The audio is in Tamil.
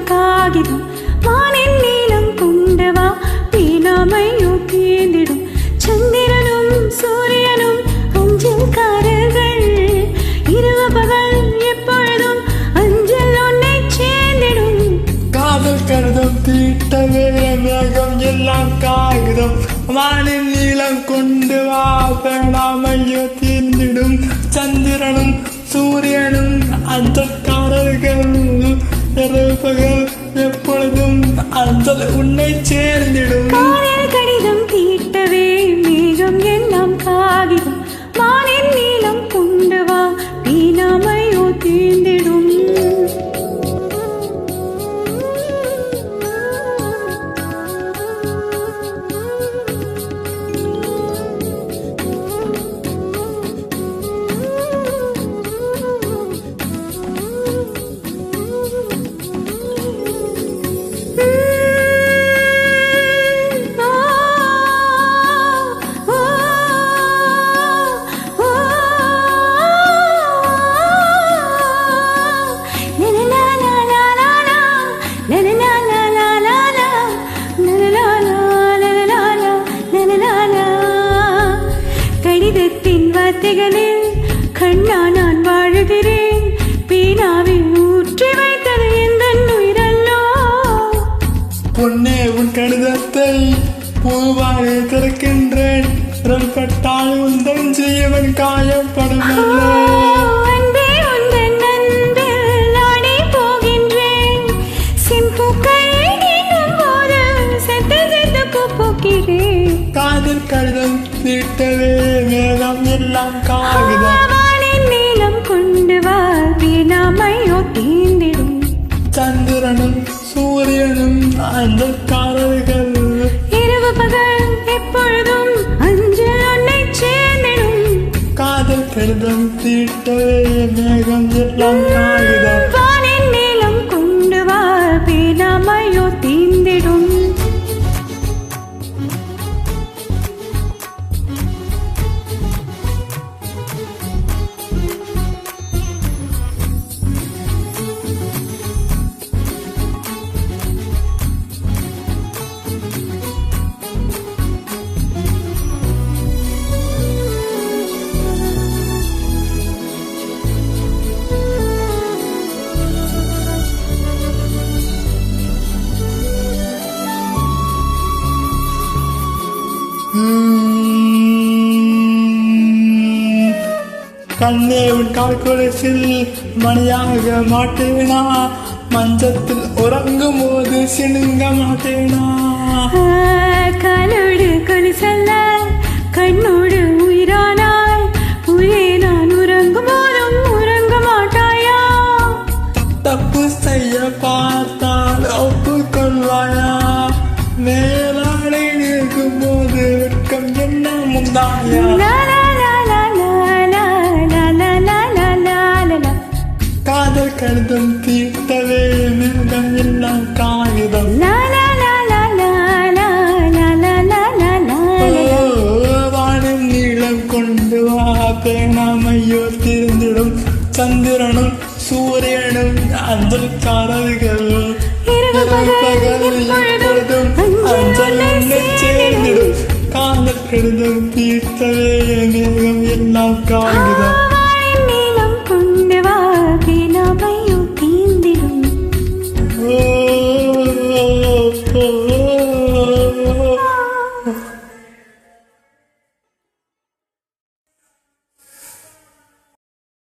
காகிதம் வானின் நீளம் கொண்டு வா வீணாமையோ தீர்ந்திடும் சந்திரனும் சூரியனும் அஞ்சல்காரர்கள் இரவு பகல் எப்பொழுதும் அஞ்சல் உன்னை சேர்ந்திடும் காதல் கருதம் தீட்டவே மேகம் எல்லாம் காகிதம் வானின் நீளம் கொண்டு வா வேணாமையோ தீர்ந்திடும் சந்திரனும் சூரியனும் அஞ்சல்காரர்கள் இரவு பகல் எப்பொழுதும் அஞ்சல் உன்னை சேர்ந்திடும் காதல் கடிதம் தீட்டவே மேகம் எல்லாம் காகிதம் வானின் நீளம் கொண்டு வா வீணாமையோ தீர்ந்திடும் கடிதத்தின் வார்த்தைகளில் கண்ணா நான் வாழுகிறேன் பீனாவில் ஊற்றி வைத்தது எந்த உயிரல்லோ பொன்னே உன் கடிதத்தை பூவாரை திறக்கின்றேன் பட்டால் உந்தன் ஜீவன் காயப்படுமல்ல அன்பே உந்தன் அன்பில் நானே போகின்றேன் செம்பூக்கள் நீங்கும் போது செத்து செத்து போகிறேன் காதல் கடிதம் தீட்டவே மேகம் எல்லாம் காகிதம் வானின் நீளம் கொண்டு வா வீணாமையோ தீர்ந்திடும் சந்திரனும் சூரியனும் அஞ்சல்காரர்கள் இரவு பகல் எப்பொழுதும் அஞ்சல் உன்னை சேர்ந்திடும் காதல் கடிதம் தீட்டவே மேகம் எல்லாம் காகிதம் வானின் நீளம் கொண்டு வா வீணாமையோ தீர்ந்திடும் கண்ணே உன் கால்குலசில் மணியாக மாட்டேனா மஞ்சத்தில் உறங்கும் போது சினுங்க மாட்டேனா காலோடு கொலுசல்ல கண்ணோடு உயிரானாய் உயிரே நான் உறங்கும் போதும் உறங்க மாட்டாயா தப்பு செய்ய பார்த்தால் ஒப்புக்கொள்வாயா மேலாடை நிற்கும் போது வெட்கம் என்ன முந்தாயா காதல் கடிதம் தீட்டவே மேகம் எல்லாம் காகிதம் வானின் நீளம் கொண்டு வா பேணாமையோ தீர்ந்திடும் சந்திரனும் சூரியனும் அஞ்சல்காரர்கள் எப்பொழுதும் அஞ்சல் உன்னை சேர்ந்திடும் காதல் கடிதம் தீர்த்தவே மேகம் எல்லாம் காகிதம்